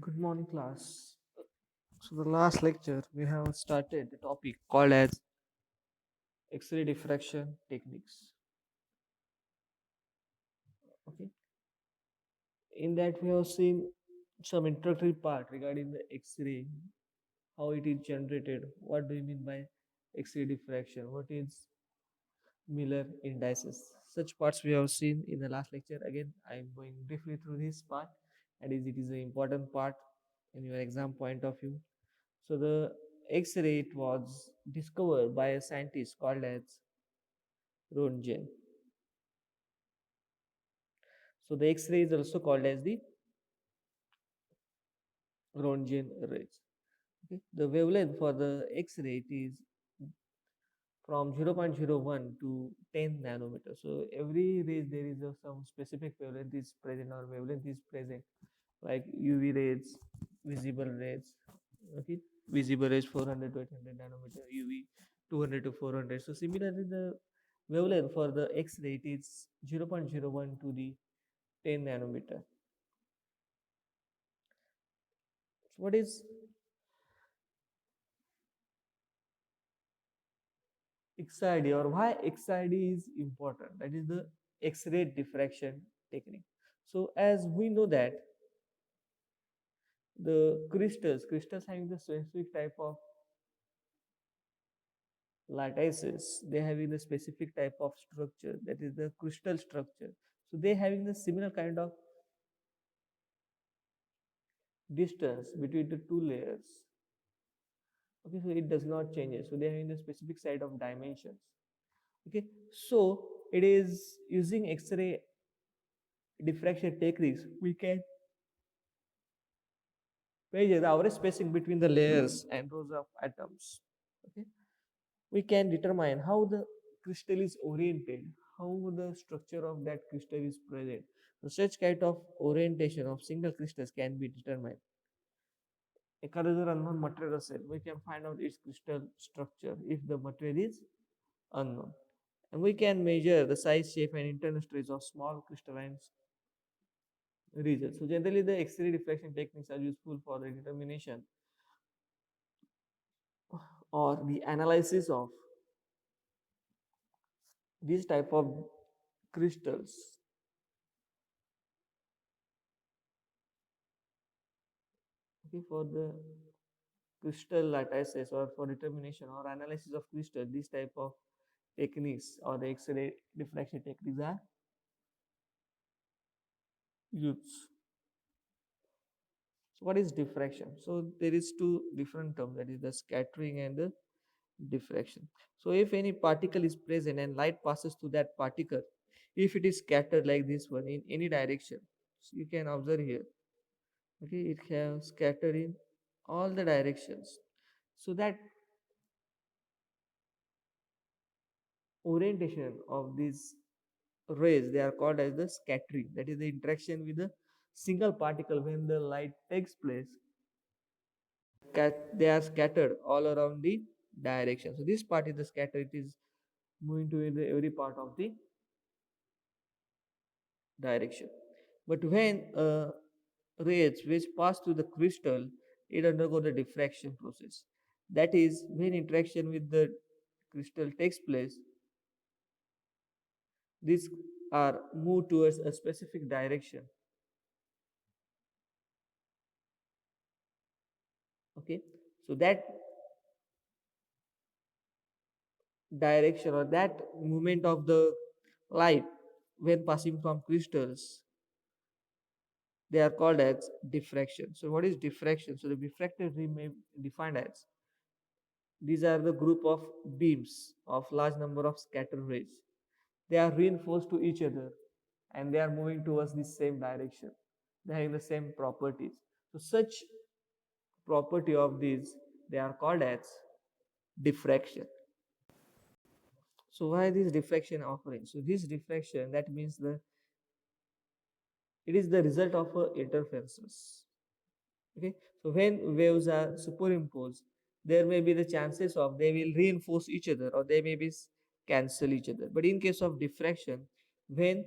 Good morning, class. So, the last lecture we have started the topic called as X-ray diffraction techniques. Okay, in that we have seen some introductory part regarding the X-ray, how it is generated, what do you mean by X-ray diffraction, what is Miller indices. Such parts we have seen in the last lecture. Again, I am going briefly through this part, and it is an important part in your exam point of view. So the X-ray it was discovered by a scientist called as Roentgen. So the X-ray is also called as the Roentgen rays. Okay. The wavelength for the X-ray it is from 0.01 to 10 nanometers. So every rays there is some specific wavelength is present or wavelength is present, like UV rays, visible rays. Okay, visible rays 400 to 800 nanometer, UV 200 to 400. So similarly, the wavelength for the X-ray it is 0.01 to the 10 nanometer. So what is XID or why XID is important? That is the X-ray diffraction technique. So as we know that the crystals having the specific type of lattices, they having the specific type of structure, that is the crystal structure. So they having the similar kind of distance between the two layers. Okay, so it does not change. So they are in the specific side of dimensions. Okay, so it is using X-ray diffraction techniques we can measure the average spacing between the layers and rows of atoms. Okay, we can determine how the crystal is oriented, how the structure of that crystal is present. So such kind of orientation of single crystals can be determined. एखादं जर unknown material असेल, we can find out its crystal structure if the material is unknown. And we can measure the size, shape, and internal stress of small crystalline regions. So generally, the X-ray diffraction techniques are useful for the determination or the analysis of these type of crystals. Okay, for the crystal lattices or for determination or analysis of crystal, these type of techniques or the X-ray diffraction techniques are used. So what is diffraction? So there is two different terms, that is the scattering and the diffraction. So if any particle is present and light passes through that particle, if it is scattered like this one in any direction, so you can observe here. Okay, it can scatter in all the directions. So that orientation of these rays they are called as the scattering. That is the interaction with the single particle when the light takes place. They are scattered all around the direction. So this part is the scatter. It is moving to every part of the direction. But when rays which pass through the crystal, it undergo the diffraction process. That is, when interaction with the crystal takes place, these are moved towards a specific direction. Okay, so that direction or that movement of the light when passing from crystals, they are called as diffraction. So what is diffraction? So the diffracted ray may be defined as these are the group of beams of large number of scatter rays. They are reinforced to each other and they are moving towards the same direction. They are having the same properties. So such property of these they are called as diffraction. So why this diffraction occurring? So this diffraction that means the it is the result of interferences. Okay, so when waves are superimposed, there may be the chances of they will reinforce each other or they may be cancel each other. But in case of diffraction, when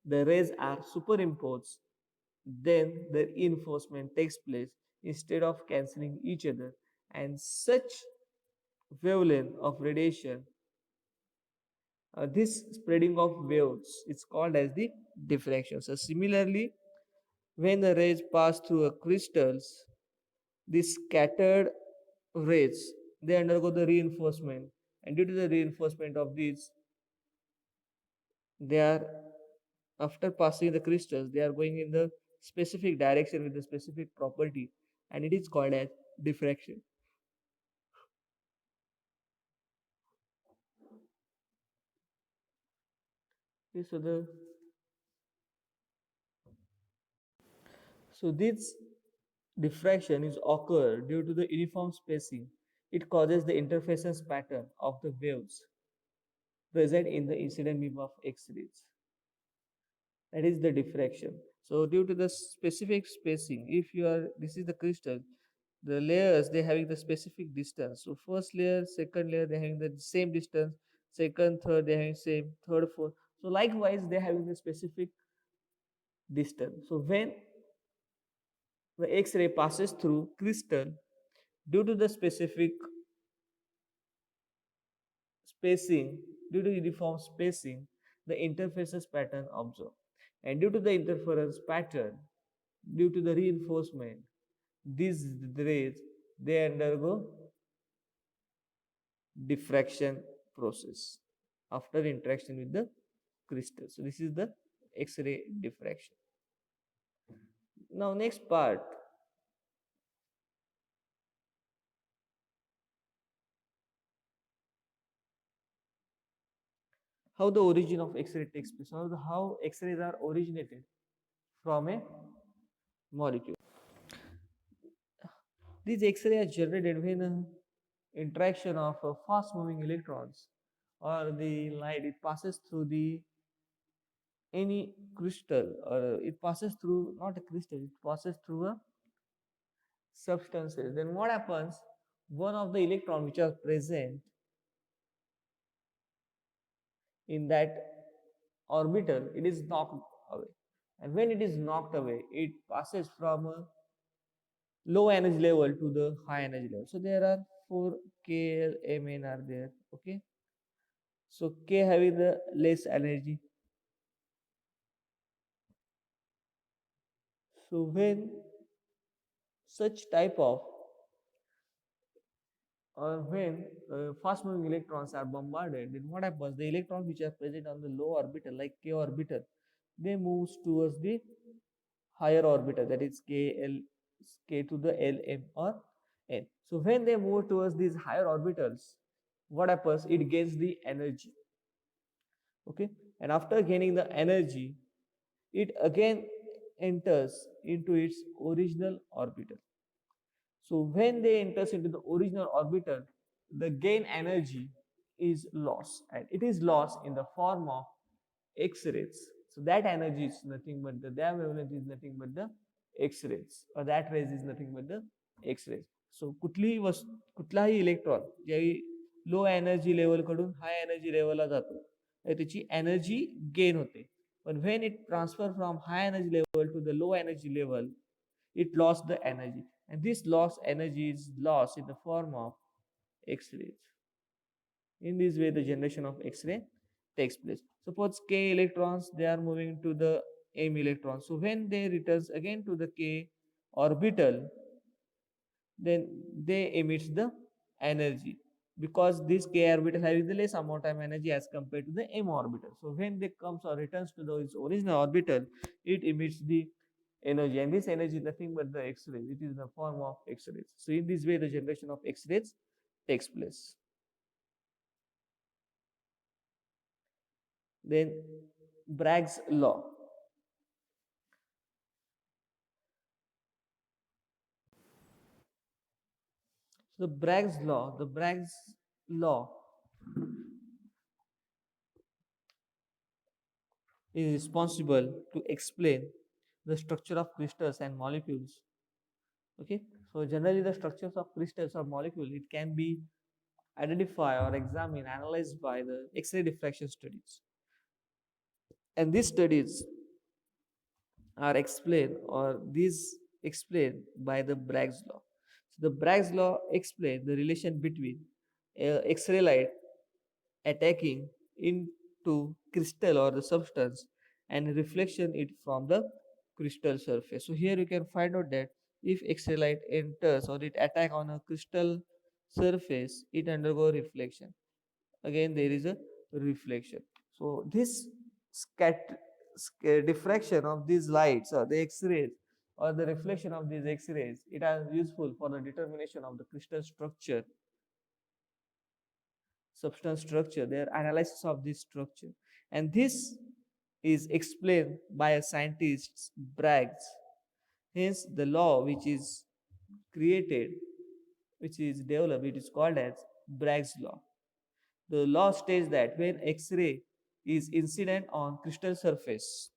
the rays are superimposed, then the reinforcement takes place instead of cancelling each other, and such wavelength of radiation, this spreading of waves is called as the diffraction. So similarly, when the rays pass through a crystals, the scattered rays, they undergo the reinforcement, and due to the reinforcement of these, they are, after passing the crystals, they are going in the specific direction with the specific property, and it is called as diffraction. Okay, so this diffraction is occur due to the uniform spacing. It causes the interference pattern of the waves present in the incident beam of X-rays. That is the diffraction. So due to the specific spacing, if you are, this is the crystal, the layers, they having the specific distance. So first layer, second layer, they having the same distance, second, third, they having same, third, fourth. So likewise, they having the specific distance. So when the X-ray passes through crystal, due to the specific spacing, due to uniform spacing, the interfaces pattern observed. And due to the interference pattern, due to the reinforcement, these rays, they undergo diffraction process after interaction with the crystal. So this is the X-ray diffraction. Now next part, how the origin of X-ray takes place, how X-rays are originated from a molecule. These X-rays are generated when interaction of fast moving electrons or the light, it passes through the any crystal, or it passes through not a crystal, it passes through a substances. Then what happens, one of the electron which are present in that orbital, it is knocked away, and when it is knocked away, it passes from a low energy level to the high energy level. So there are 4 K, L, M, N are there. Okay, so K having the less energy. So when such type of, or when fast moving electrons are bombarded, then what happens, the electrons which are present on the low orbital like K orbital, they moves towards the higher orbital, that is K to the L, M or N. So when they move towards these higher orbitals, what happens, it gains the energy. Okay, and after gaining the energy, it again enters into its original orbital. So when they enters into the original orbital, the gain energy is lost, and it is lost in the form of X-rays. So that energy is nothing but their wavelength is nothing but the X-rays, or that rays is nothing but the X-rays. So कुठलाही electron ज्यावेळी low energy level कडून high energy लेवलला जातो त्याची energy gain होते. पण when it transfer from high energy level to the low energy level, it lost the energy, and this lost energy is lost in the form of X-rays. In this way, the generation of X-ray takes place. Suppose K electrons, they are moving to the M electrons. So when they returns again to the K orbital, then they emits the energy, because this K orbital having the less amount of energy as compared to the M orbital. So when they comes or returns to the its original orbital, it emits the energy, and this energy is nothing but the X-rays. It is in the form of X-rays. So in this way, the generation of X-rays takes place. Then Bragg's law. So the Bragg's law is responsible to explain the structure of crystals and molecules. Okay, so generally the structures of crystals or molecules, it can be identified or examined, analyzed by the X-ray diffraction studies. And these studies are explained, or these explained by the Bragg's law. So the Bragg's law explains the relation between X-ray light attacking into crystal or the substance and reflection it from the crystal surface. So here you can find out that if X-ray light enters or it attack on a crystal surface, it undergo reflection. Again there is a reflection. So this diffraction of these lights or the X-rays or the reflection of these X-rays, it are useful for the determination of the crystal structure, substance structure, their analysis of this structure. And this is explained by a scientist, Braggs. Hence, the law which is created, which is developed, it is called as Bragg's law. The law states that when X-ray is incident on crystal surface,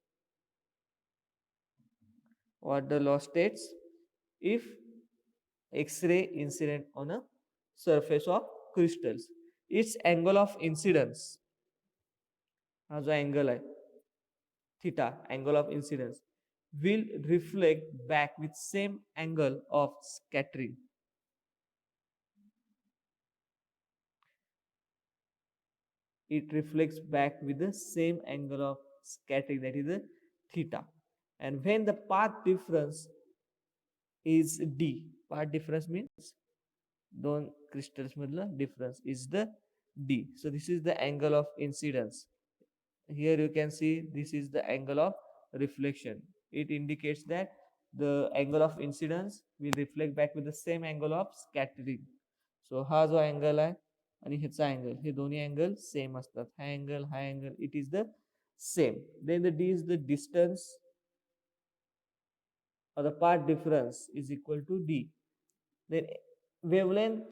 what the law states, if X-ray incident on a surface of crystals, its angle of incidence, हा जो angle आहे theta, angle of incidence, will reflect back with same angle of scattering. It reflects back with the same angle of scattering, that is the theta. And when the path difference is d, path difference means दोन crystals मधलं difference is the d. So this is the angle of incidence. Here you can see this is the angle of reflection. It indicates that the angle of incidence will reflect back with the same angle of scattering. So हा जो angle आहे आणि ह्याचा angle, हे दोन्ही angle same असतात. हा angle, it is the same. Then the d is the distance, or the path difference is equal to d. Then wavelength,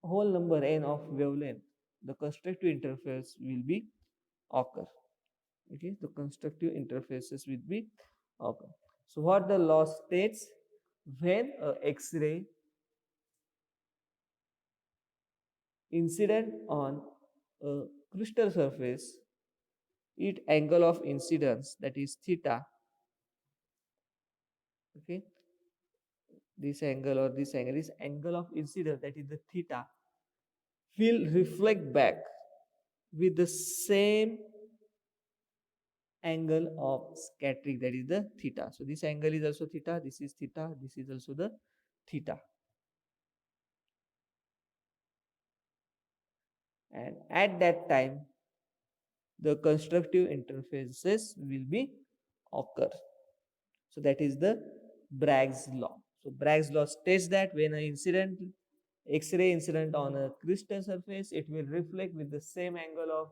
whole number n of wavelength, the constructive interface will be occur. Okay, the constructive interfaces will be occur. So what the law states, when a X-ray incident on a crystal surface, its angle of incidence, that is theta, okay, this angle of incidence, that is the theta, will reflect back with the same angle of scattering, that is the theta. So this angle is also theta, this is theta, this is also the theta. And at that time the constructive interfaces will be occur. So that is the Bragg's law. So Bragg's law states that when an incident, X-ray incident on a crystal surface, it will reflect with the same angle of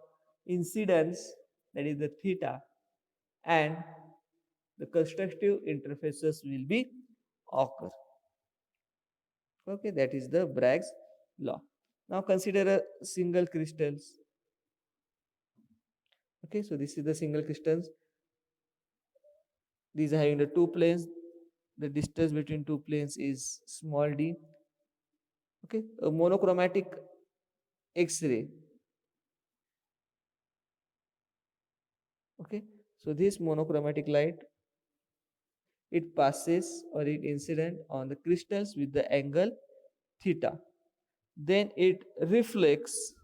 incidence, that is the theta, and the constructive interfaces will be occur. Okay, that is the Bragg's law. Now consider a single crystals. Okay, so this is the single crystals. These are having the two planes. The distance between two planes is small d. Okay, a monochromatic X-ray. Okay, so this monochromatic light, it passes or it incident on the crystals with the angle theta. Then it reflects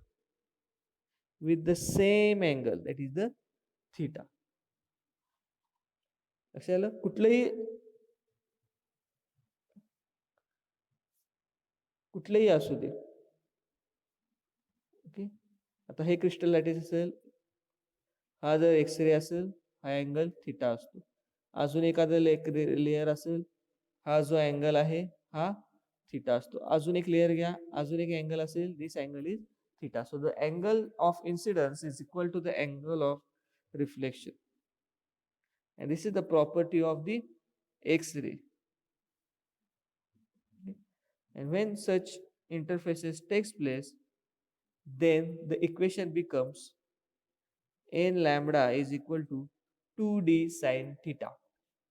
with the same angle, that is the theta. लक्षात आलं? कुठलेही असू दे. Okay, आता हे crystal lattice असेल, हा जर x ray असेल, हा अँगल थिटा असतो. अजून एखादा लेअर असेल, हा जो अँगल आहे हा थिटा असतो. अजून एक लेअर घ्या, अजून एक अँगल असेल, this angle is theta. So the angle of incidence is equal to the angle of reflection. And this is the property of the X-ray. And when such interfaces takes place, then the equation becomes n lambda is equal to 2d sine theta,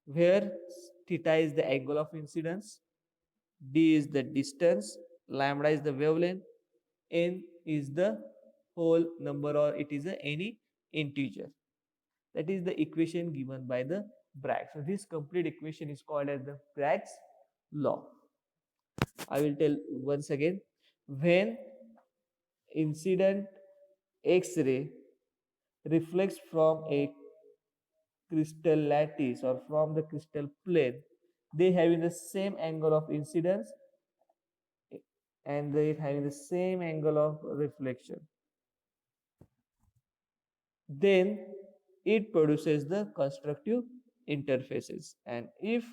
where theta is the angle of incidence, d is the distance, lambda is the wavelength, n is the whole number, or it is any integer. That is the equation given by the Bragg. So this complete equation is called as the Bragg's law. I will tell once again. When incident X-ray reflects from a crystal lattice or from the crystal plane, they having the same angle of incidence and they having the same angle of reflection. Then it produces the constructive interfaces. And if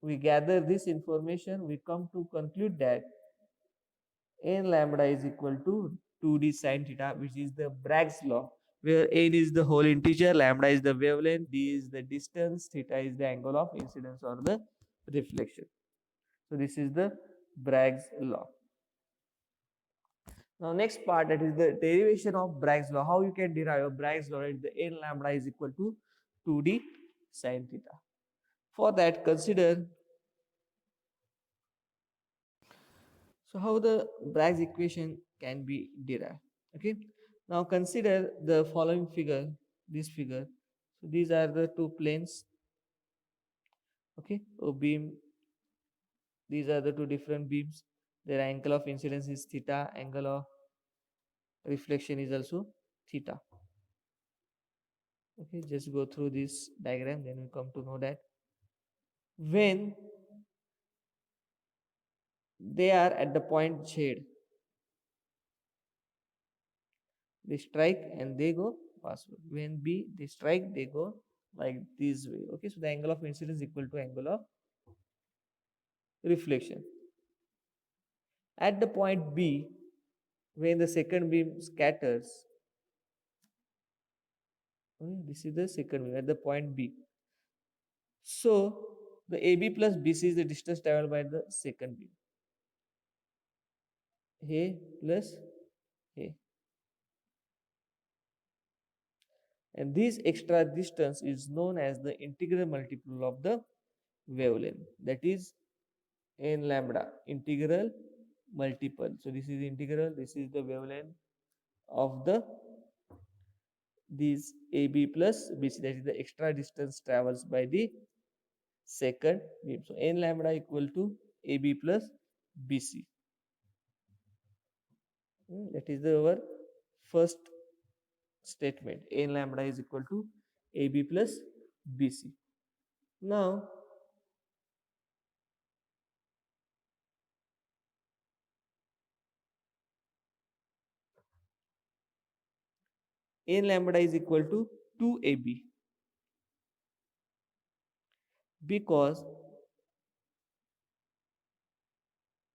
we gather this information, we come to conclude that n lambda is equal to 2d sine theta, which is the Bragg's law, where n is the whole integer, lambda is the wavelength, d is the distance, theta is the angle of incidence or the reflection. So this is the Bragg's law. Now next part, that is the derivation of Bragg's law. How you can derive Bragg's law, right? The n lambda is equal to 2d sine theta. For that, consider how the Bragg's equation can be derived. Okay. Now consider the following figure, this figure. So these are the two planes. Okay, O beam. These are the two different beams. Their angle of incidence is theta. Angle of reflection is also theta. Okay, just go through this diagram, then we come to know that when they are at the point Z, they strike and they go passward. When B, they strike, they go like this way. Okay, so the angle of incidence is equal to angle of reflection. At the point B, when the second beam scatters, this is the second beam at the point B. So the AB plus BC is the distance traveled by the second beam. A plus A. And this extra distance is known as the integral multiple of the wavelength. That is n lambda, integral multiple. So this is integral, this is the wavelength of the this AB plus BC, that is the extra distance travels by the second beam. So n lambda equal to AB plus BC. That is our first statement. N lambda is equal to AB plus BC. Now n lambda is equal to 2AB because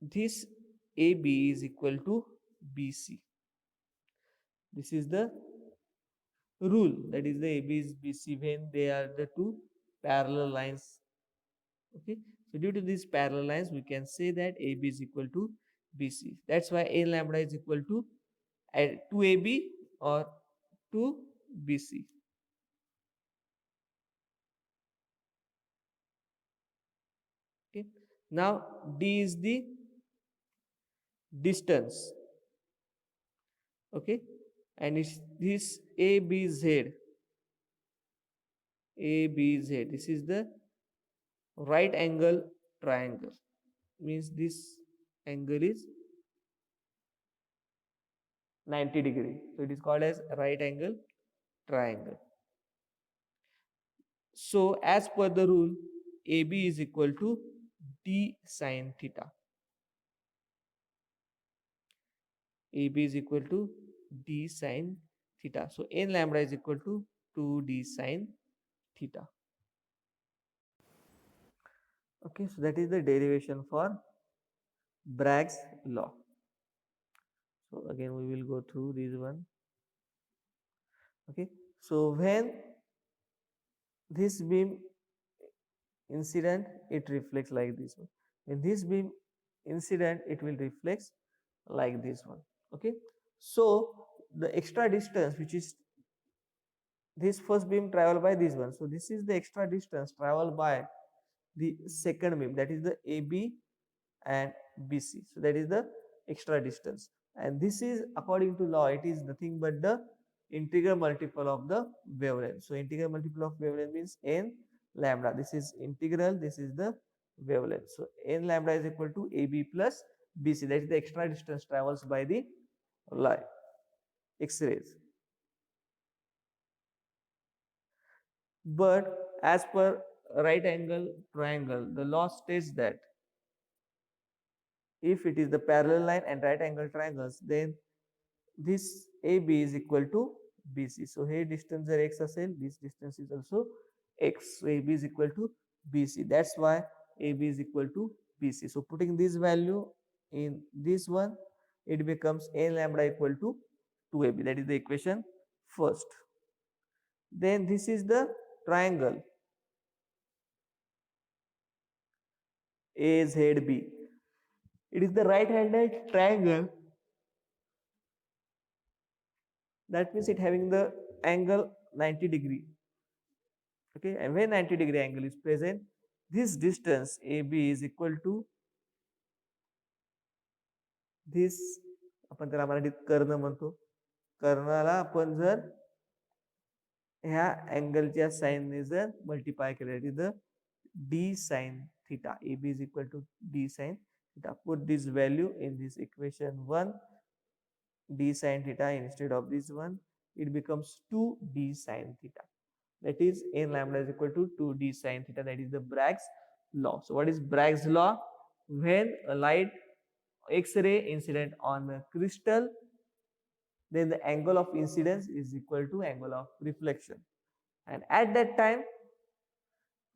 this AB is equal to BC. This is the rule, that is the AB is BC when they are the two parallel lines. Okay, so due to these parallel lines, we can say that AB is equal to BC. That's why n lambda is equal to 2AB or 2BC. Okay, now D is the distance. Okay, and it's this ABZ. ABZ. This is the right angle triangle. Means this angle is 90 degree. So it is called as right angle triangle. So as per the rule, AB is equal to D sine theta. AB is equal to D sine theta. So n lambda is equal to 2D sine theta. Okay, so that is the derivation for Bragg's law. So again we will go through this one. Okay, so when this beam incident, it reflects like this one. When this beam incident, it will reflect like this one. Okay, so the extra distance, which is this first beam travel by this one, so this is the extra distance traveled by the second beam, that is the AB and BC. So that is the extra distance, and this is according to law, it is nothing but the integral multiple of the wavelength. So integral multiple of wavelength means n lambda. This is integral, this is the wavelength. So n lambda is equal to AB plus BC. That is the extra distance travels by the light, X-rays. But as per right angle triangle, the law states that if it is the parallel line and right angle triangles, then this AB is equal to BC. So here distance is x असेल, this distance is also x. So AB is equal to BC. That's why AB is equal to BC. So putting this value in this one, it becomes n lambda equal to 2AB. That is the equation first. Then this is the triangle AZB. It is the right-handed triangle. That means it having the angle 90 degree. Okay, and when 90-degree angle is present, this distance AB is equal to this, आपण त्याला मराठीत कर्ण म्हणतो. कर्णाला आपण जर ह्या अँगलच्या साइनने जर multiply केलं, is the d sin theta. AB is equal to d sin theta. Put this value in this equation 1, d sin theta instead of this one, it becomes 2d sin theta. That is n lambda is equal to 2d sin theta. That is the Bragg's law. So what is Bragg's law? When a light X-ray incident on a crystal, then the angle of incidence is equal to angle of reflection. And at that time,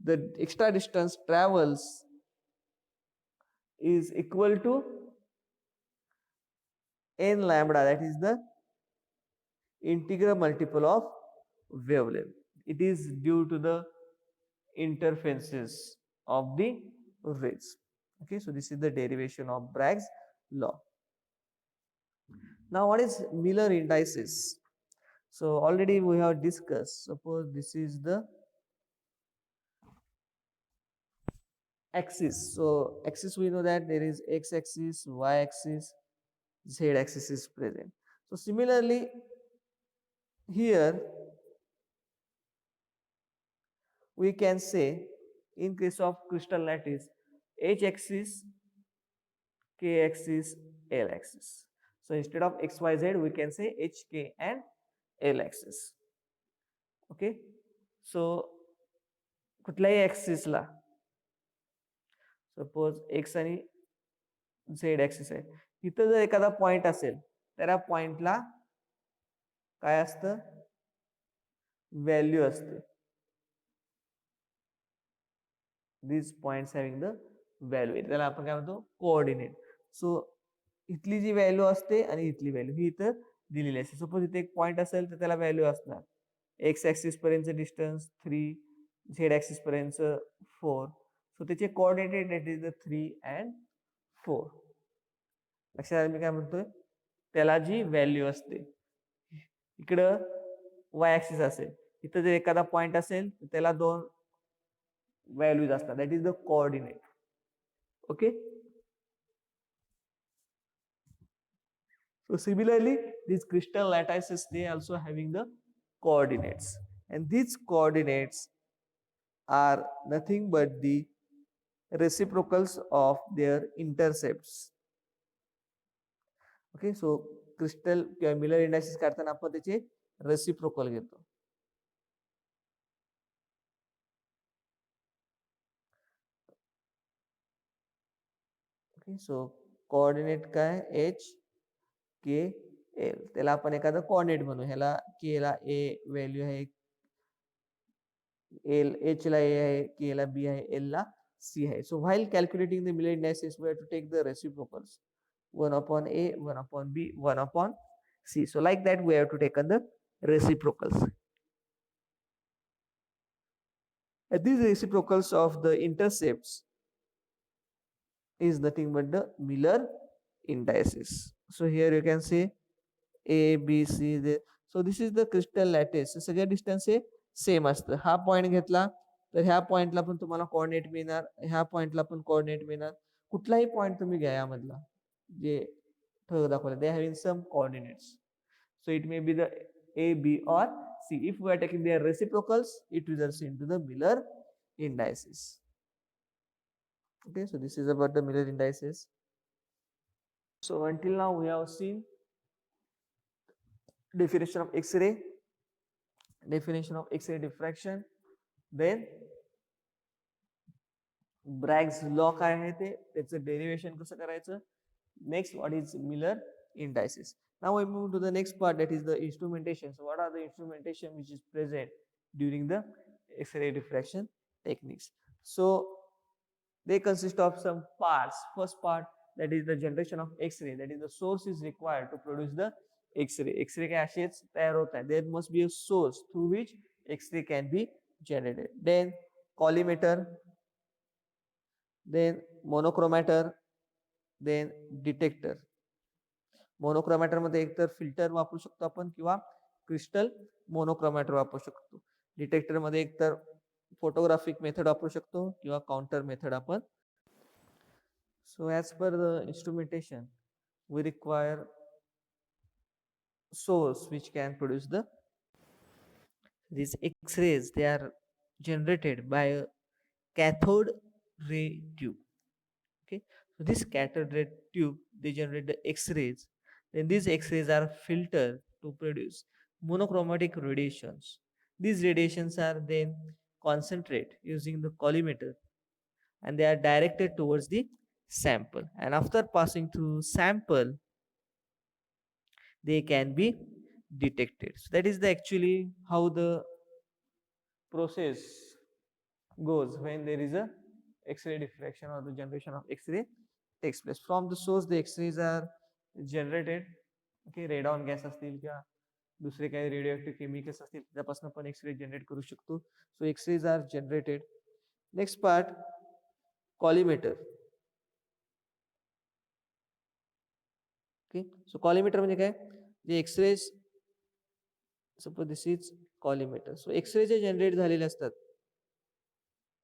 the extra distance travels is equal to n lambda, that is the integral multiple of wavelength. It is due to the interferences of the rays. Okay, so this is the derivation of Bragg's law. Now what is Miller indices? So already we have discussed, suppose this is the axis. So axis, we know that there is x axis, y axis, z axis is present. So similarly here we can say in case of crystal lattice, h axis, k axis, l axis. So instead of x, y, z, we can say h, k and l axis. Okay, so कुठल्याही axis ला suppose x आणि z axis आहे, इथं जर एखादा point असेल तर या पॉइंटला काय असतं, व्हॅल्यू असते. these points having the value, त्याला आपण काय म्हणतो, कोऑर्डिनेट. सो इथली जी व्हॅल्यू असते आणि इथली व्हॅल्यू ही इथं दिलेली असते. सपोज इथे एक पॉइंट असेल तर त्याला व्हॅल्यू असणार एक्स ऍक्सिस पर्यंतचं डिस्टन्स 3, झेड ऍक्सिस पर्यंत 4. सो त्याचे coordinate it is the 3 and 4. लक्षात आलं मी काय म्हणतोय, त्याला जी व्हॅल्यू असते, इकडं वाय ऍक्सिस असेल, इथं जर एखादा पॉइंट असेल तर त्याला 2 व्हॅल्यूज असतात, that is the coordinate. Okay, so similarly these crystal lattices, they also having the coordinates, and these coordinates are nothing but the reciprocals of their intercepts. Okay, so crystal किंवा Miller indices काढताना आपण त्याचे reciprocal घेतो. Okay, so coordinate काय, H K L, त्याला आपण एखादं coordinate म्हणू. ह्याला के ला ए व्हॅल्यू आहे, एल एच ला ए आहे, के ला बी आहे, एल ला सी आहे. So while calculating the Miller indices we have to take the reciprocals 1 upon a, 1 upon b, 1 upon c. So like that we have to take on the reciprocals. And these reciprocals of the intercepts is nothing but the Miller indices. So here you can say a b c there. So this is the crystal lattice. सगळ्या distance हे same असतं. हा point घेतला तर ह्या पॉइंटला पण तुम्हाला coordinate मिळणार, ह्या पॉइंटला पण कोऑर्डिनेट मिळणार. कुठलाही पॉइंट तुम्ही घ्या यामधला जे ठळक दाखवले, they having some coordinates. So it may be the A, B or C. If we are taking their reciprocals, it results into the Miller indices. Okay, so this is about the Miller indices. So until now we have seen definition of X-ray, definition of X-ray diffraction, then Bragg's law काय आहे ते, त्याचं derivation कसं करायचं. Next, what is Miller indices. Now we move to the next part, that is the instrumentation. So what are the instrumentation which is present during the X-ray diffraction techniques? So they consist of some parts. First part, that is the generation of X-ray, that is the source is required to produce the X-ray. X-ray के असेच तयार होत आहे. There must be a source through which X-ray can be generated. Then collimator, then monochromator, then detector. मोनोक्रोमॅटर मध्ये एकतर filter वापरू शकतो आपण किंवा क्रिस्टल मोनोक्रोमॅटर वापरू शकतो. डिटेक्टर मध्ये एकतर फोटोग्राफिक मेथड वापरू शकतो किंवा काउंटर मेथड आपण. So as per the instrumentation we require source which can produce these X-rays. They are generated by a cathode ray tube. Okay, so this cathode ray tube, they generate the X-rays. Then these X-rays are filtered to produce monochromatic radiations. These radiations are then concentrated using the collimator and they are directed towards the sample. And after passing through sample, they can be detected. So that is the actually how the process goes when there is a X-ray diffraction or the generation of X-ray takes place. From the source, the X-rays are generated. Okay, radon gas असतील किंवा दुसरे काही radioactive chemicals असतील त्यापासून पण x ray generate करू शकतो. So X rays are generated. Next part, collimator. Okay, so collimator म्हणजे काय, जे X rays, suppose this is collimator. So X ray जे जनरेट झालेले असतात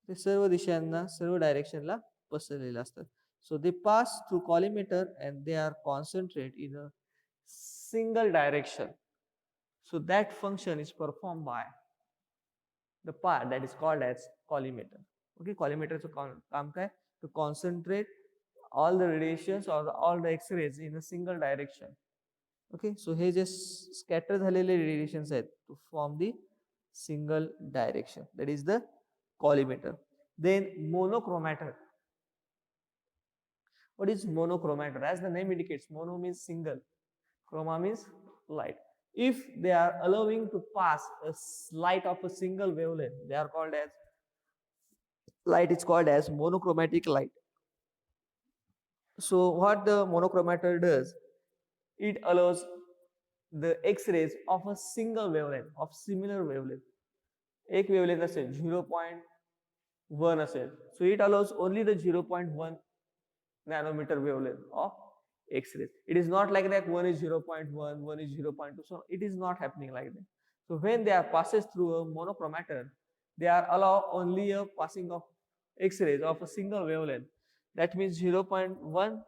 ते सर्व दिशांना, सर्व डायरेक्शनला पसरलेले असतात. So they pass through collimator and they are concentrated in a single direction. So that function is performed by the part that is called as collimator. Okay, collimator चं काम काय, to concentrate all the radiations or all the X-rays in a single direction. Okay, so हे जे scatter झालेले radiations आहेत to form the single direction, that is the collimator. Then monochromator. What is monochromator? As the name indicates, mono means single, chroma means light. If they are allowing to pass a light of a single wavelength, they are called as light is called as monochromatic light. So what the monochromator does, it allows the X-rays of a single wavelength, of similar wavelength. एक wavelength असेल 0.1 असेल, so it allows only the 0.1 nanometer wavelength of X-rays. It is not like that one is 0.1, one is 0.2. So it is not happening like that. So when they are passes through a monochromator, they are allow only a passing of X-rays of a single wavelength. That means 0.1.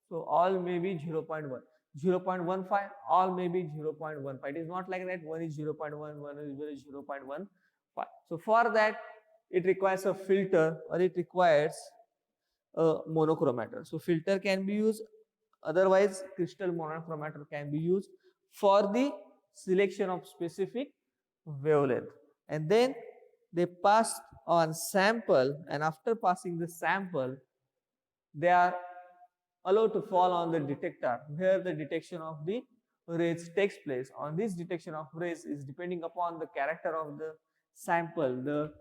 So all may be 0.1. 0.15, all may be 0.15. It is not like that one is 0.1, one is 0.15. So for that, it requires a filter or it requires a monochromator. So filter can be used, otherwise crystal monochromator can be used for the selection of specific wavelength. And then they pass on sample, and after passing the sample, they are allowed to fall on the detector where the detection of the rays takes place. On this detection of rays is depending upon the character of the sample, the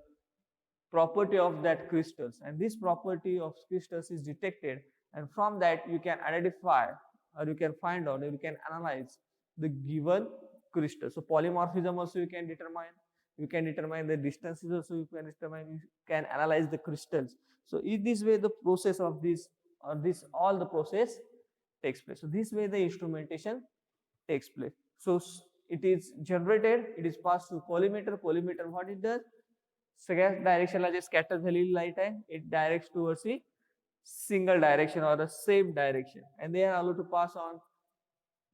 property of that crystals, and this property of crystals is detected, and from that you can identify or you can find out or you can analyze the given crystal. So polymorphism also you can determine the distances also you can analyze the crystals. So in this way the process of this or this all the process takes place. So this way the instrumentation takes place. So it is generated, it is passed through collimator. Collimator what it does, सगळ्या डायरेक्शनला जे scatter झालेली light आहे, it directs towards the single direction or the same direction, and they are allowed to pass on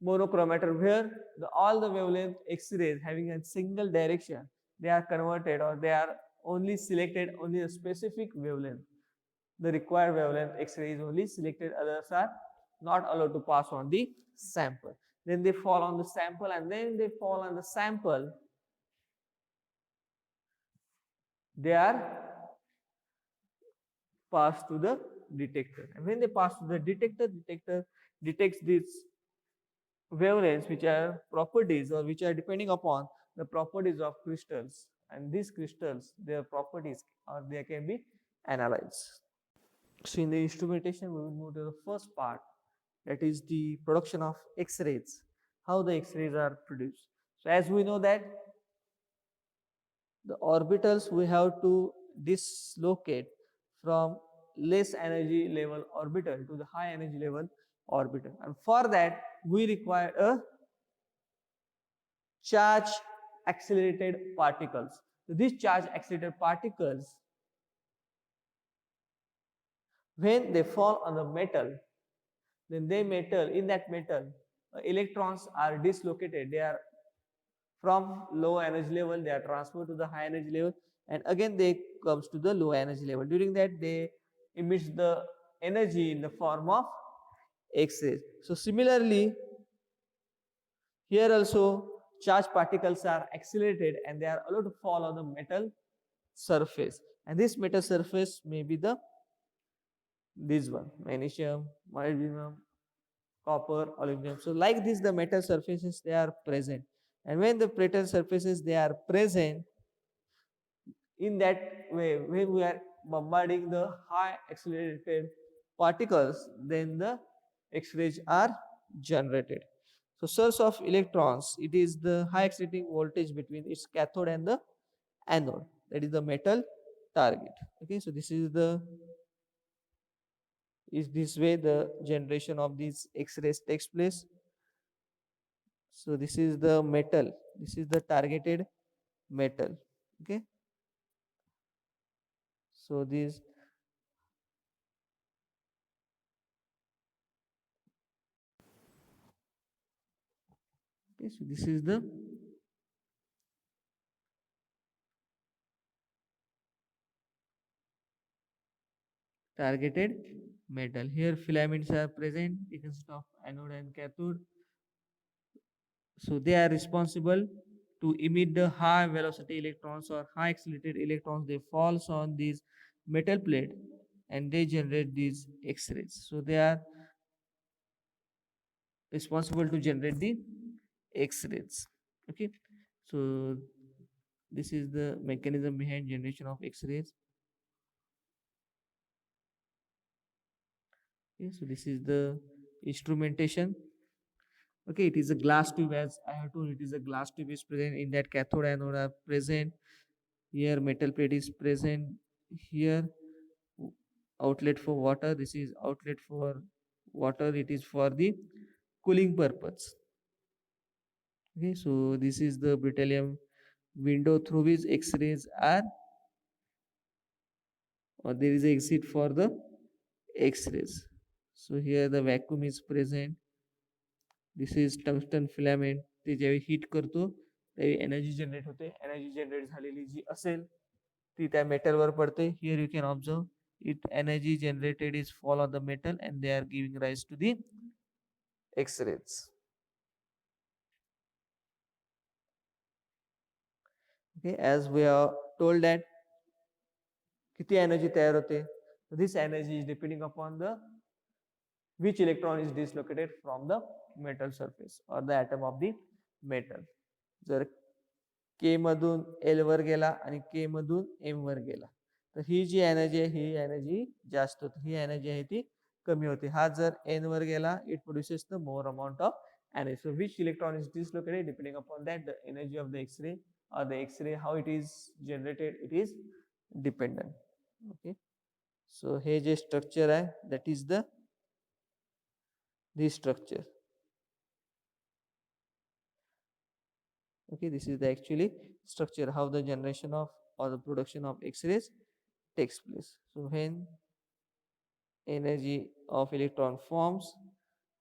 monochromator, where all the wavelength X-rays having a single direction, they are converted, or they are only selected only a specific wavelength. The required wavelength X-ray is only selected, others are not allowed to pass on the sample. Then they fall on the sample, and then they fall on the sample, they are passed to the detector. And when they pass to the detector, detector detects these wavelengths which are properties, or which are depending upon the properties of crystals, and these crystals, their properties, or they can be analyzed. So in the instrumentation, we will move to the first part, that is the production of X-rays, how the X-rays are produced. So as we know that the orbitals we have to dislocate from less energy level orbital to the high energy level orbital, and for that we require a charge accelerated particles. So these charge accelerated particles, when they fall on the metal, then they metal in that metal, electrons are dislocated. They are from low energy level, they are transferred to the high energy level, and again they comes to the low energy level. During that, they emits the energy in the form of X-rays. So similarly, here also charged particles are accelerated, and they are allowed to fall on the metal surface, and this metal surface may be the this one, magnesium, molybdenum, copper, aluminum. So like this, the metal surfaces, they are present, and when the metal surfaces, they are present, in that way, when we are bombarding the high accelerated particles, then the X-rays are generated. So source of electrons, it is the high exciting voltage between its cathode and the anode, that is the metal target. Okay, so this way the generation of these X-rays takes place. So this is the metal, this is the targeted metal. Okay, so this, okay, so this is the targeted metal. Here filaments are present, it consists of anode and cathode. So they are responsible to emit the high velocity electrons or high accelerated electrons. They falls on these metal plate, and they generate these X-rays. So they are responsible to generate the X-rays. Okay, so this is the mechanism behind generation of X-rays. Okay, so this is the instrumentation. Okay, it is a glass tube, as I have told. It is a glass tube is present in that, cathode anode are present. Here metal plate is present. Here outlet for water. This is outlet for water. It is for the cooling purpose. Okay, so this is the beryllium window through which X-rays are, or there is a exit for the X-rays. So here the vacuum is present. This is tungsten filament. ते ज्यावेळी heat करतो त्यावेळी energy generate होते. Energy generate झालेली जी असेल ती त्या मेटलवर पडते. Here you can observe it energy generated is fall on the metal, and they are giving rise to the X-rays. Okay, as we are told that किती energy तयार होते, this energy is depending upon the which electron is dislocated from the metal surface or the atom of the metal. जर K मधून L वर गेला आणि K मधून M वर गेला, तर ही जी एनर्जी आहे, ही एनर्जी जास्त होते, ही एनर्जी आहे ती कमी होते. हा जर N वर गेला, it produces the more amount of energy. So which electron is dislocated, depending upon that the energy of the X-ray, or the X-ray how it is generated, it is dependent. Okay, so हे जे structure आहे, that is the this structure. Okay, this is the actually structure how the generation of or the production of X-rays takes place. So when energy of electron forms,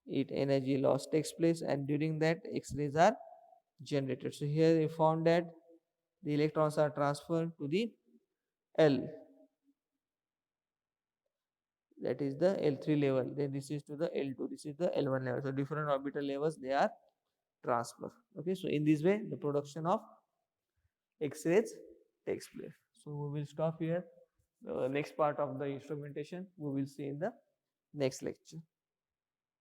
it energy loss takes place, and during that X-rays are generated. So here we found that the electrons are transferred to the L, that is the L3 level, then this is to the L2, this is the L1 level. So different orbital levels they are transferred. Okay, so in this way the production of X-rays takes place. So we will stop here. The next part of the instrumentation we will see in the next lecture.